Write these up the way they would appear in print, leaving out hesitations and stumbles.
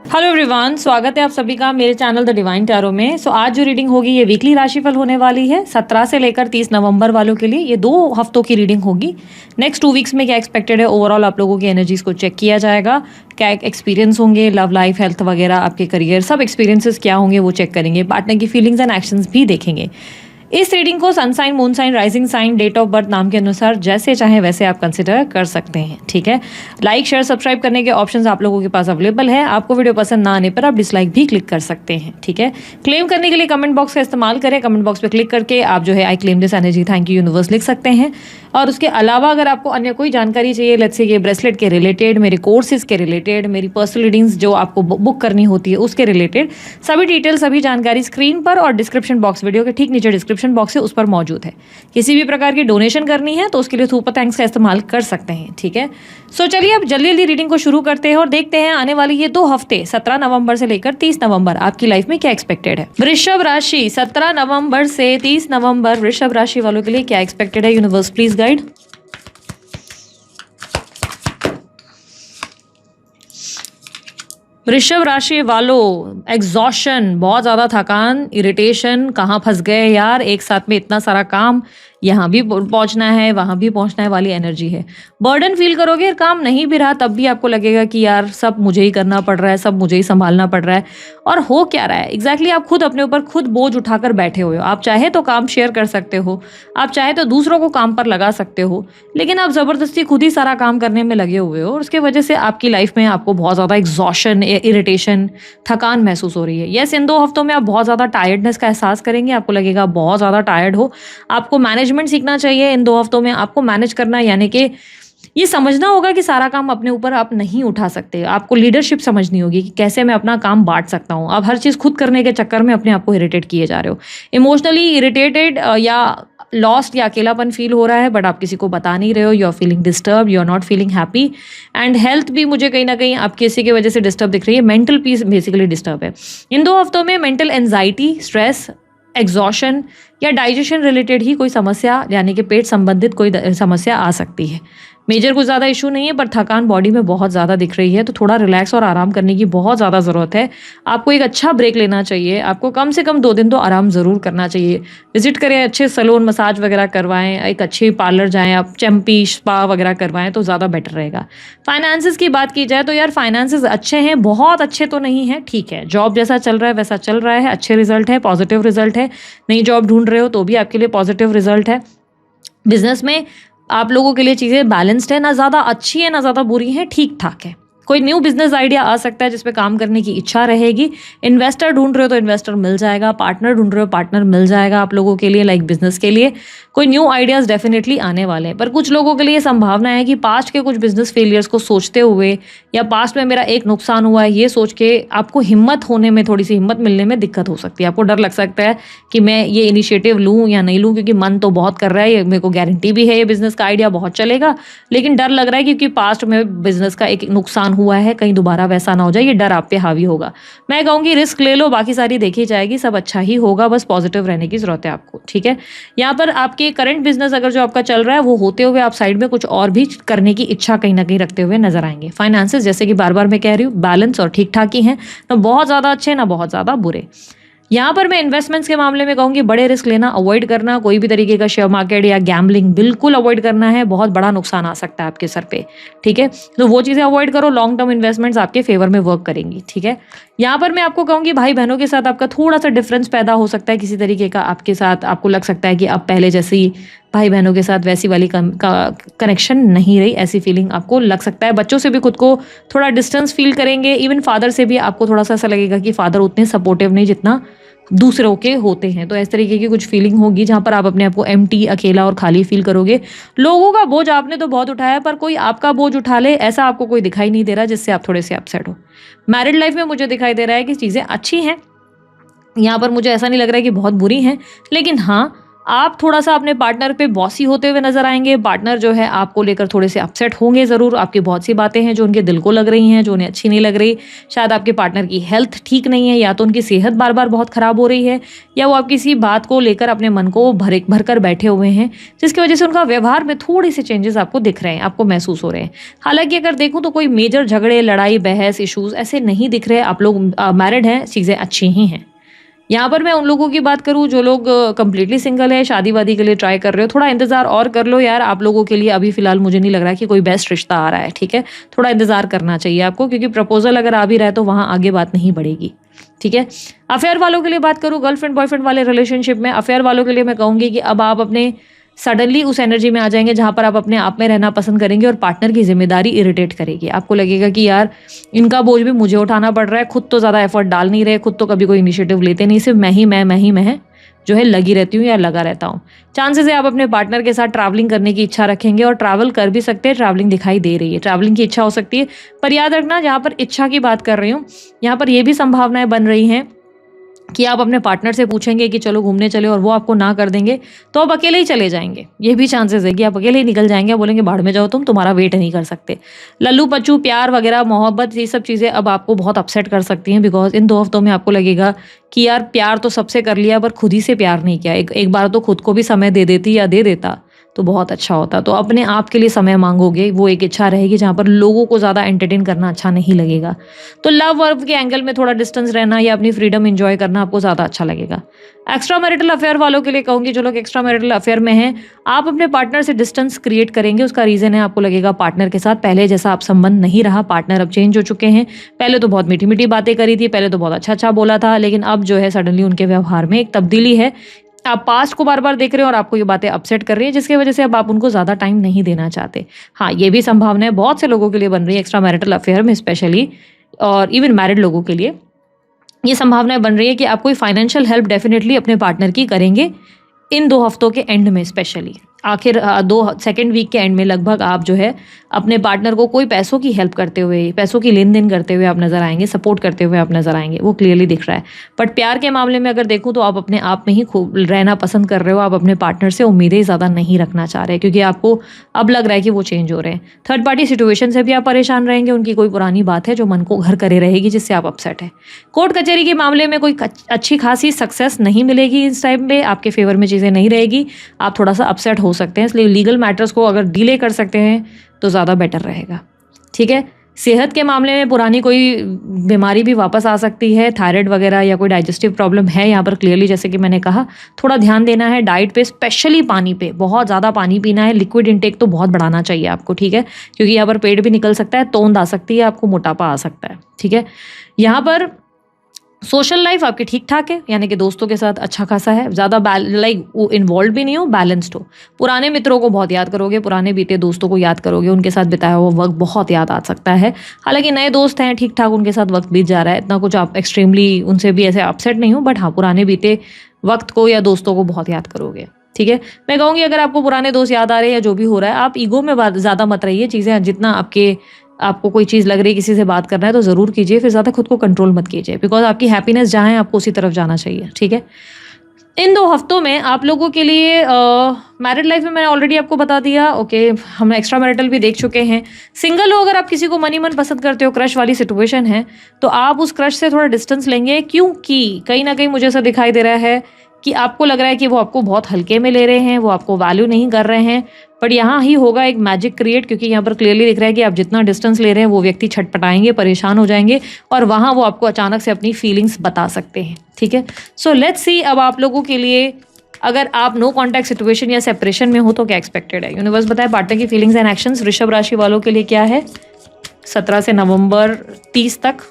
Hello everyone, स्वागत है आप सभी का मेरे चैनल द डिवाइन टैरो में। आज जो रीडिंग होगी ये वीकली राशिफल होने वाली है 17 से लेकर 30 नवंबर वालों के लिए। ये 2 हफ्तों की रीडिंग होगी। नेक्स्ट 2 वीक्स में क्या एक्सपेक्टेड है, ओवरऑल आप लोगों की एनर्जीज को चेक किया जाएगा। क्या एक्सपीरियंस होंगे, लव लाइफ, हेल्थ वगैरह, आपके करियर, सब एक्सपीरियंसेस क्या होंगे वो चेक करेंगे। पार्टनर की फीलिंग्स एंड एक्शंस भी देखेंगे। इस रीडिंग को sun sign, moon sign, rising sign, date of birth नाम के अनुसार जैसे चाहे वैसे आप कंसिडर कर सकते हैं। ठीक है, लाइक शेयर सब्सक्राइब करने के ऑप्शंस आप लोगों के पास अवेलेबल है। आपको वीडियो पसंद ना आने पर आप डिसलाइक भी क्लिक कर सकते हैं। ठीक है, क्लेम करने के लिए कमेंट बॉक्स का इस्तेमाल करें। कमेंट बॉक्स पे क्लिक करके आप जो है I claim this energy, thank you universe लिख सकते हैं। और उसके अलावा अगर आपको अन्य कोई जानकारी चाहिए, लेट्स से ये ब्रेसलेट के रिलेटेड, मेरे कोर्सेज के रिलेटेड, मेरी पर्सनल रीडिंग्स जो आपको बुक करनी होती है उसके रिलेटेड, सभी डिटेल सभी जानकारी स्क्रीन पर और डिस्क्रिप्शन बॉक्स, वीडियो के ठीक नीचे डिस्क्रिप्शन बॉक्स है उस पर मौजूद है। किसी भी प्रकार की डोनेशन करनी है तो उसके लिए सुपर थैंक्स का इस्तेमाल कर सकते हैं। ठीक है, सो चलिए अब जल्दी जल्दी रीडिंग को शुरू करते हैं और देखते हैं आने वाली ये 2 हफ्ते 17 नवंबर से लेकर 30 नवंबर आपकी लाइफ में क्या एक्सपेक्टेड है। वृषभ राशि 17 नवंबर से 30 नवंबर वृषभ राशि वालों के लिए क्या एक्सपेक्टेड है। Universe please guide. वृषभ राशि वालों, एग्जॉशन, बहुत ज़्यादा थकान, इरिटेशन, कहाँ फंस गए यार, एक साथ में इतना सारा काम, यहाँ भी पहुँचना है वहाँ भी पहुँचना है वाली एनर्जी है। बर्डन फील करोगे, काम नहीं भी रहा तब भी आपको लगेगा कि यार सब मुझे ही करना पड़ रहा है, सब मुझे ही संभालना पड़ रहा है। और हो क्या रहा है एग्जैक्टली, आप खुद अपने ऊपर खुद बोझ उठाकर बैठे हुए हो। आप चाहे तो काम शेयर कर सकते हो, आप चाहे तो दूसरों को काम पर लगा सकते हो, लेकिन आप ज़बरदस्ती खुद ही सारा काम करने में लगे हुए हो और उसके वजह से आपकी लाइफ में आपको बहुत ज़्यादा एग्जॉशन, इरिटेशन, थकान महसूस हो रही है। यस, इन 2 हफ्तों में आप बहुत ज़्यादा टायर्डनेस का एहसास करेंगे। आपको लगेगा बहुत ज़्यादा टायर्ड हो। आपको मैनेजमेंट सीखना चाहिए। इन 2 हफ्तों में आपको मैनेज करना, यानी कि ये समझना होगा कि सारा काम अपने ऊपर आप नहीं उठा सकते। आपको लीडरशिप समझनी होगी कि कैसे मैं अपना काम बांट सकता हूँ। आप हर चीज़ खुद करने के चक्कर में अपने आप को इरिटेट किए जा रहे हो। इमोशनली इरिटेटेड या लॉस्ट या अकेलापन फील हो रहा है, बट आप किसी को बता नहीं रहे हो। You are feeling disturb, you are not feeling happy. And health भी मुझे कहीं ना कहीं आपकी इसी की वजह से डिस्टर्ब दिख रही है। मेंटल पीस बेसिकली डिस्टर्ब है। इन 2 हफ्तों में मेंटल एंजाइटी, स्ट्रेस, एग्जॉशन या डाइजेशन रिलेटेड ही कोई समस्या, यानी कि पेट संबंधित कोई समस्या आ सकती है। मेजर कुछ ज़्यादा इशू नहीं है, पर थकान बॉडी में बहुत ज़्यादा दिख रही है, तो थोड़ा रिलैक्स और आराम करने की बहुत ज़्यादा ज़रूरत है। आपको एक अच्छा ब्रेक लेना चाहिए। आपको कम से कम 2 दिन तो आराम ज़रूर करना चाहिए। विजिट करें, अच्छे सैलून, मसाज वगैरह करवाएं, एक अच्छे पार्लर जाएं, आप चैम्पी, स्पा वगैरह करवाएं तो ज़्यादा बेटर रहेगा। फाइनेंसेस की बात की जाए तो यार फाइनेंसेस अच्छे हैं, बहुत अच्छे तो नहीं है, ठीक है। जॉब जैसा चल रहा है वैसा चल रहा है, अच्छे रिजल्ट है, पॉजिटिव रिजल्ट है। नई जॉब ढूंढ रहे हो तो भी आपके लिए पॉजिटिव रिजल्ट है। बिजनेस में आप लोगों के लिए चीज़ें बैलेंस्ड है, ना ज़्यादा अच्छी है ना ज़्यादा बुरी है, ठीक ठाक है। कोई न्यू बिजनेस आइडिया आ सकता है जिसपे काम करने की इच्छा रहेगी। इन्वेस्टर ढूंढ रहे हो तो इन्वेस्टर मिल जाएगा। पार्टनर ढूंढ रहे हो, पार्टनर मिल जाएगा आप लोगों के लिए, लाइक बिजनेस के लिए। कोई न्यू आइडियाज़ डेफिनेटली आने वाले हैं। पर कुछ लोगों के लिए संभावना है कि पास्ट के कुछ बिजनेस फेलियर्स को सोचते हुए, या पास्ट में मेरा एक नुकसान हुआ है ये सोच के आपको हिम्मत होने में, थोड़ी सी हिम्मत मिलने में दिक्कत हो सकती है। आपको डर लग सकता है कि मैं ये इनिशिएटिव लूँ या नहीं लूँ, क्योंकि मन तो बहुत कर रहा है, ये मेरे को गारंटी भी है ये बिजनेस का आइडिया बहुत चलेगा, लेकिन डर लग रहा है क्योंकि पास्ट में बिजनेस का एक नुकसान हुआ है, कहीं दोबारा वैसा ना हो जाए, ये डर आप पे हावी होगा। मैं कहूँगी रिस्क ले लो, बाकी सारी देखी जाएगी, सब अच्छा ही होगा, बस पॉजिटिव रहने की जरूरत है आपको। ठीक है, यहाँ पर आपके करंट बिजनेस अगर जो आपका चल रहा है वो होते हुए आप साइड में कुछ और भी करने की इच्छा कहीं ना कहीं रखते हुए नजर आएंगे। फाइनेंसेस जैसे कि बार बार मैं कह रही हूँ, बैलेंस और ठीक ठाक ही हैं, ना बहुत ज़्यादा अच्छे ना बहुत ज़्यादा बुरे। यहाँ पर मैं इन्वेस्टमेंट्स के मामले में कहूँगी बड़े रिस्क लेना अवॉइड करना। कोई भी तरीके का शेयर मार्केट या गैम्बलिंग बिल्कुल अवॉइड करना है, बहुत बड़ा नुकसान आ सकता है आपके सर पे। ठीक है, तो वो चीज़ें अवॉइड करो। लॉन्ग टर्म इन्वेस्टमेंट्स आपके फेवर में वर्क करेंगी। ठीक है, यहाँ पर मैं आपको कहूँगी भाई बहनों के साथ आपका थोड़ा सा डिफरेंस पैदा हो सकता है किसी तरीके का आपके साथ। आपको लग सकता है कि अब पहले जैसी भाई बहनों के साथ वैसी वाली कनेक्शन नहीं रही, ऐसी फीलिंग आपको लग सकता है। बच्चों से भी खुद को थोड़ा डिस्टेंस फील करेंगे। इवन फादर से भी आपको थोड़ा सा ऐसा लगेगा कि फादर उतने सपोर्टिव नहीं जितना दूसरों के होते हैं। तो इस तरीके की कुछ फीलिंग होगी जहाँ पर आप अपने आप को एम्प्टी, अकेला और खाली फील करोगे। लोगों का बोझ आपने तो बहुत उठाया, पर कोई आपका बोझ उठा ले ऐसा आपको कोई दिखाई नहीं दे रहा, जिससे आप थोड़े से अपसेट हो। मैरिड लाइफ में मुझे दिखाई दे रहा है कि चीज़ें अच्छी हैं। यहाँ पर मुझे ऐसा नहीं लग रहा है कि बहुत बुरी हैं, लेकिन हाँ आप थोड़ा-सा अपने पार्टनर पे बॉसी होते हुए नज़र आएँगे, पार्टनर जो है आपको लेकर थोड़े से अपसेट होंगे ज़रूर, आपकी बहुत सी बातें हैं जो उनके दिल को लग रही हैं, जो उन्हें अच्छी नहीं लग रही। शायद आपके पार्टनर की हेल्थ ठीक नहीं है, या तो उनकी सेहत बार-बार बहुत ख़राब हो रही है, या वो आप किसी बात को लेकर अपने मन को भर कर बैठे हुए हैं, जिसकी वजह से उनका व्यवहार में थोड़े-से चेंजेज़ आपको दिख रहे हैं, आपको महसूस हो रहे हैं। हालाँकि अगर देखूँ तो कोई मेजर झगड़े, लड़ाई, बहस, इश्यूज़ ऐसे नहीं दिख रहे, आप लोग मैरिड हैं, चीज़ें अच्छी ही हैं। यहाँ पर मैं उन लोगों की बात करूँ जो लोग कंप्लीटली सिंगल है, शादी-वादी के लिए ट्राई कर रहे हो, थोड़ा इंतज़ार और कर लो यार। आप लोगों के लिए अभी फ़िलहाल मुझे नहीं लग रहा है कि कोई बेस्ट रिश्ता आ रहा है, ठीक है? थोड़ा इंतज़ार करना चाहिए आपको, क्योंकि प्रपोज़ल अगर आ भी रहा है तो वहाँ आगे बात नहीं बढ़ेगी, ठीक है? अफ़ेयर वालों के लिए बात करूँ, गर्लफ्रेंड बॉयफ्रेंड वाले रिलेशनशिप में अफ़ेयर वालों के लिए मैं कहूँगी कि अब आप अपने सडनली उस एनर्जी में आ जाएँगे जहाँ पर आप अपने आप में रहना पसंद करेंगे और पार्टनर की ज़िम्मेदारी इरिटेट करेगी। आपको लगेगा कि यार इनका बोझ भी मुझे उठाना पड़ रहा है, खुद तो ज़्यादा एफर्ट डाल नहीं रहे, खुद तो कभी कोई इनिशिएटिव लेते नहीं, सिर्फ मैं ही मैं जो है लगी रहती हूँ या लगा रहता हूँ। चांसेस है आप अपने पार्टनर के साथ ट्रैवलिंग करने की इच्छा रखेंगे और ट्रैवल कर भी सकते हैं, ट्रैवलिंग दिखाई दे रही है, ट्रैवलिंग की इच्छा हो सकती है। पर याद रखना, जहाँ पर इच्छा की बात कर रही हूँ, यहाँ पर ये भी संभावनाएँ बन रही हैं कि आप अपने पार्टनर से पूछेंगे कि चलो घूमने चले और वो आपको ना कर देंगे, तो आप अकेले ही चले जाएँगे। ये भी चांसेस है कि आप अकेले ही निकल जाएँगे, आप बोलेंगे भाड़ में जाओ तुम, तुम्हारा वेट नहीं कर सकते। लल्लू-पच्चू, प्यार वगैरह, मोहब्बत, ये सब चीज़ें अब आपको बहुत अपसेट कर सकती हैं, बिकॉज़ इन 2 हफ्तों में आपको लगेगा कि यार प्यार तो सबसे कर लिया पर खुद ही से प्यार नहीं किया। एक बार तो खुद को भी समय दे देती या दे देता तो बहुत अच्छा होता। तो अपने आप के लिए समय माँगोगे, वो एक इच्छा रहेगी जहाँ पर लोगों को ज़्यादा एंटरटेन करना अच्छा नहीं लगेगा। तो लव वर्व के एंगल में थोड़ा डिस्टेंस रहना या अपनी फ्रीडम एन्जॉय करना आपको ज़्यादा अच्छा लगेगा। एक्स्ट्रा मैरिटल अफेयर वालों के लिए कहूँगी, जो लोग एक्स्ट्रा मैरिटल अफेयर में हैं, आप अपने पार्टनर से डिस्टेंस क्रिएट करेंगे। उसका रीज़न है, आपको लगेगा पार्टनर के साथ पहले जैसा आप संबंध नहीं रहा, पार्टनर अब चेंज हो चुके हैं। पहले तो बहुत मीठी-मीठी बातें करी थी, पहले तो बहुत अच्छा-अच्छा बोला था, लेकिन अब जो है सडनली उनके व्यवहार में एक तब्दीली है। आप पास्ट को बार-बार देख रहे हो और आपको ये बातें अपसेट कर रही हैं, जिसकी वजह से अब आप उनको ज़्यादा टाइम नहीं देना चाहते। हाँ, ये भी संभावना है बहुत से लोगों के लिए बन रही है, एक्स्ट्रा मैरिटल अफेयर में स्पेशली, और इवन मैरिड लोगों के लिए ये संभावनाएँ बन रही है कि आप कोई फाइनेंशियल हेल्प डेफिनिटली अपने पार्टनर की करेंगे, इन 2 हफ्तों के एंड में स्पेशली। आखिर 2 वीक के एंड में लगभग आप जो है अपने पार्टनर को कोई पैसों की हेल्प करते हुए, पैसों की लेन-देन करते हुए आप नज़र आएँगे, सपोर्ट करते हुए आप नज़र आएँगे, वो क्लियरली दिख रहा है। बट प्यार के मामले में अगर देखूँ तो आप अपने आप में ही खूब रहना पसंद कर रहे हो, आप अपने पार्टनर से उम्मीदें ज़्यादा नहीं रखना चाह रहे, क्योंकि आपको अब लग रहा है कि वो चेंज हो रहे हैं। थर्ड पार्टी सिचुएशन से भी आप परेशान रहेंगे, उनकी कोई पुरानी बात है जो मन को घर करे रहेगी, जिससे आप अपसेट हैं। कोर्ट कचहरी के मामले में कोई अच्छी खासी सक्सेस नहीं मिलेगी इस टाइम पे, आपके फेवर में चीज़ें नहीं रहेगी, आप थोड़ा-सा अपसेट हो सकते हैं, इसलिए लीगल मैटर्स को अगर डिले कर सकते हैं तो ज़्यादा बेटर रहेगा, ठीक है? सेहत के मामले में पुरानी कोई बीमारी भी वापस आ सकती है, थायराइड वगैरह या कोई डाइजेस्टिव प्रॉब्लम है यहाँ पर क्लियरली, जैसे कि मैंने कहा। थोड़ा ध्यान देना है डाइट पे, स्पेशली पानी पे, बहुत ज़्यादा पानी पीना है, लिक्विड इंटेक तो बहुत बढ़ाना चाहिए आपको, ठीक है? क्योंकि यहाँ पर पेट भी निकल सकता है, तोंद आ सकती है, आपको मोटापा आ सकता है, ठीक है? यहाँ पर सोशल लाइफ आपकी ठीक-ठाक है, यानी कि दोस्तों के साथ अच्छा खासा है, ज़्यादा इन्वॉल्व भी नहीं हो, बैलेंस्ड हो। पुराने मित्रों को बहुत याद करोगे, पुराने बीते दोस्तों को याद करोगे, उनके साथ बिताया हुआ वक़्त बहुत याद आ सकता है। हालाँकि नए दोस्त हैं, ठीक-ठाक उनके साथ वक़्त बीत जा रहा है, इतना कुछ आप एक्सट्रीमली उनसे भी ऐसे अपसेट नहीं हो, बट हाँ, पुराने बीते वक़्त को या दोस्तों को बहुत याद करोगे, ठीक है? मैं कहूँगी अगर आपको पुराने दोस्त याद आ रहे हैं या जो भी हो रहा है, आप ईगो में ज़्यादा मत रहिए, चीज़ें जितना आपको कोई चीज़ लग रही है, किसी से बात करना है तो ज़रूर कीजिए, फिर ज़्यादा खुद को कंट्रोल मत कीजिए, बिकॉज़ आपकी हैप्पीनेस जहाँ है आपको उसी तरफ जाना चाहिए, ठीक है? इन 2 हफ्तों में आप लोगों के लिए मैरिड लाइफ में मैंने ऑलरेडी आपको बता दिया, ओके, हम एक्स्ट्रा मैरिटल भी देख चुके हैं। सिंगल हो, अगर आप किसी को मन-ही-मन पसंद करते हो, क्रश वाली सिचुएशन है, तो आप उस क्रश से थोड़ा डिस्टेंस लेंगे, क्योंकि कहीं न कहीं मुझे ऐसा दिखाई दे रहा है कि आपको लग रहा है कि वो आपको बहुत हल्के में ले रहे हैं, वो आपको वैल्यू नहीं कर रहे हैं। बट यहाँ ही होगा एक मैजिक क्रिएट, क्योंकि यहाँ पर क्लियरली दिख रहा है कि आप जितना डिस्टेंस ले रहे हैं वो व्यक्ति छटपटाएंगे, परेशान हो जाएंगे और वहाँ वो आपको अचानक से अपनी फीलिंग्स बता सकते हैं, ठीक है? सो लेट्स सी अब आप लोगों के लिए, अगर आप नो कॉन्टैक्ट सिचुएशन या सेपरेशन में हो तो क्या एक्सपेक्टेड है। यूनिवर्स बताए पार्टनर की फीलिंग्स एंड एक्शंस वृषभ राशि वालों के लिए क्या है 17 से नवंबर 30 तक।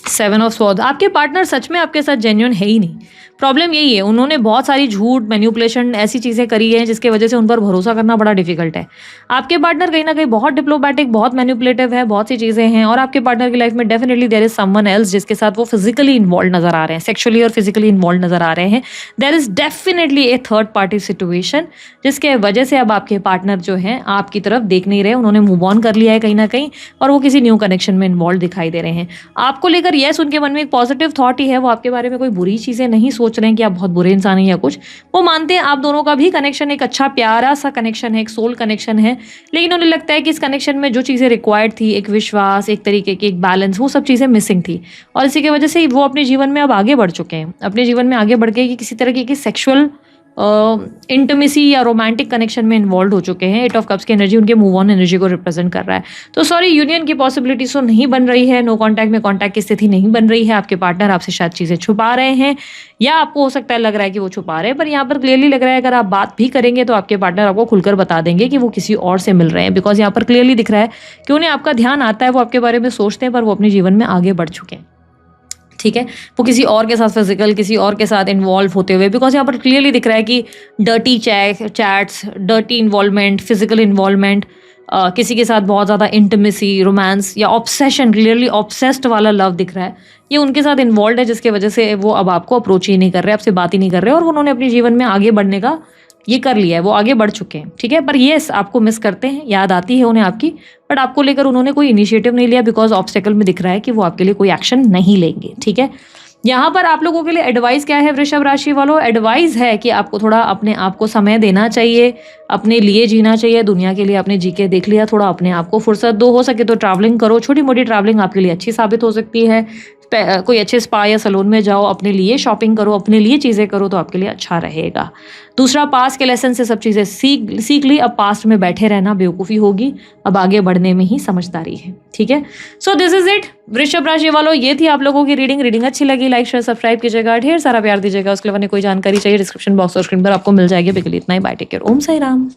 7 ऑफ स्वॉर्ड्स, आपके पार्टनर सच में आपके साथ जेन्युइन है ही नहीं। प्रॉब्लम यही है, उन्होंने बहुत सारी झूठ, मैनिपुलेशन, ऐसी चीज़ें करी हैं जिसके वजह से उन पर भरोसा करना बड़ा डिफिकल्ट है। आपके पार्टनर कहीं ना कहीं बहुत डिप्लोमैटिक, बहुत मैनिपुलेटिव है, बहुत सी चीज़ें हैं, और आपके पार्टनर की लाइफ में definitely there is someone else जिसके साथ वो फिजिकली इन्वॉल्व नजर आ रहे हैं, सेक्सुअली और फिजिकली इन्वॉल्व नजर आ रहे हैं। There is definitely a third party situation जिसके वजह से अब आपके पार्टनर जो है आपकी तरफ देख नहीं रहे, उन्होंने मूव ऑन कर लिया है कहीं ना कहीं, और वो किसी न्यू कनेक्शन में इन्वॉल्व दिखाई दे रहे हैं। आपको लेकर येस उनके मन में एक पॉजिटिव थॉट ही है, वो आपके बारे में कोई बुरी चीज़ें नहीं सोच रहे हैं कि आप बहुत बुरे इंसान हैं या कुछ। वो मानते हैं आप दोनों का भी कनेक्शन एक अच्छा प्यारा सा कनेक्शन है, एक सोल कनेक्शन है, लेकिन उन्हें लगता है कि इस कनेक्शन में जो चीज़ें रिक्वायर्ड थी, एक विश्वास, एक तरीके की एक बैलेंस, वो सब चीज़ें मिसिंग थी। और इसी की वजह से वो अपने जीवन में अब आगे बढ़ चुके हैं, अपने जीवन में आगे बढ़ के कि किसी तरह की सेक्शुअल इंटीमेसी या रोमांटिक कनेक्शन में इन्वॉल्व हो चुके हैं। 8 ऑफ कप्स की एनर्जी उनके मूव ऑन एनर्जी को रिप्रेजेंट कर रहा है। तो सॉरी, यूनियन की पॉसिबिलिटीज तो नहीं बन रही है, नो कॉन्टैक्ट में कॉन्टैक्ट की स्थिति नहीं बन रही है। आपके पार्टनर आपसे शायद चीज़ें छुपा रहे हैं, या आपको हो सकता है लग रहा है कि वो छुपा रहे हैं, पर यहाँ पर क्लियरली लग रहा है अगर आप बात भी करेंगे तो आपके पार्टनर आपको खुलकर बता देंगे कि वो किसी और से मिल रहे हैं। बिकॉज यहाँ पर क्लियरली दिख रहा है कि उन्हें आपका ध्यान आता है, वो आपके बारे में सोचते हैं, पर वो अपने जीवन में आगे बढ़ चुके हैं। ठीक है, वो किसी और के साथ फिजिकल, किसी और के साथ इन्वॉल्व होते हुए, बिकॉज यहाँ पर क्लियरली दिख रहा है कि dirty chats, dirty involvement, physical involvement, किसी के साथ बहुत ज़्यादा इंटीमेसी, रोमांस या ऑब्सेशन, क्लियरली ऑब्सेस्ड वाला लव दिख रहा है, ये उनके साथ इन्वॉल्व है, जिसके वजह से वो अब आपको अप्रोच ही नहीं कर रहे, आपसे बात ही नहीं कर रहे, और उन्होंने अपने जीवन में आगे बढ़ने का ये कर लिया है, वो आगे बढ़ चुके हैं। ठीक है, पर येस आपको मिस करते हैं, याद आती है उन्हें आपकी, बट आपको लेकर उन्होंने कोई इनिशिएटिव नहीं लिया, बिकॉज ऑब्स्टेकल में दिख रहा है कि वो आपके लिए कोई एक्शन नहीं लेंगे। ठीक है, यहाँ पर आप लोगों के लिए एडवाइस क्या है वृषभ राशि वालों? एडवाइस है कि आपको थोड़ा अपने आप को समय देना चाहिए, अपने लिए जीना चाहिए, दुनिया के लिए आपने जी के देख लिया, थोड़ा अपने आप को फुर्सत दो, हो सके तो ट्रैवलिंग करो, छोटी मोटी ट्रैवलिंग आपके लिए अच्छी साबित हो सकती है। कोई अच्छे स्पा या सैलून में जाओ, अपने लिए शॉपिंग करो, अपने लिए चीज़ें करो, तो आपके लिए अच्छा रहेगा। दूसरा, पास्ट के लेसन से सब चीज़ें सीख ली, अब पास्ट में बैठे रहना बेवकूफ़ी होगी, अब आगे बढ़ने में ही समझदारी है। ठीक है, सो दिस इज इट वृषभ राशि वालों, ये थी आप लोगों की रीडिंग अच्छी लगी लाइक शेयर सब्सक्राइब कीजिएगा, ढेर सारा प्यार दीजिएगा। उसके लिए कोई जानकारी चाहिए डिस्क्रिप्शन बॉक्स और स्क्रीन पर आपको मिल जाएगी। बिल्कुल इतना ही, बाय, टेक केयर, ओम साई राम।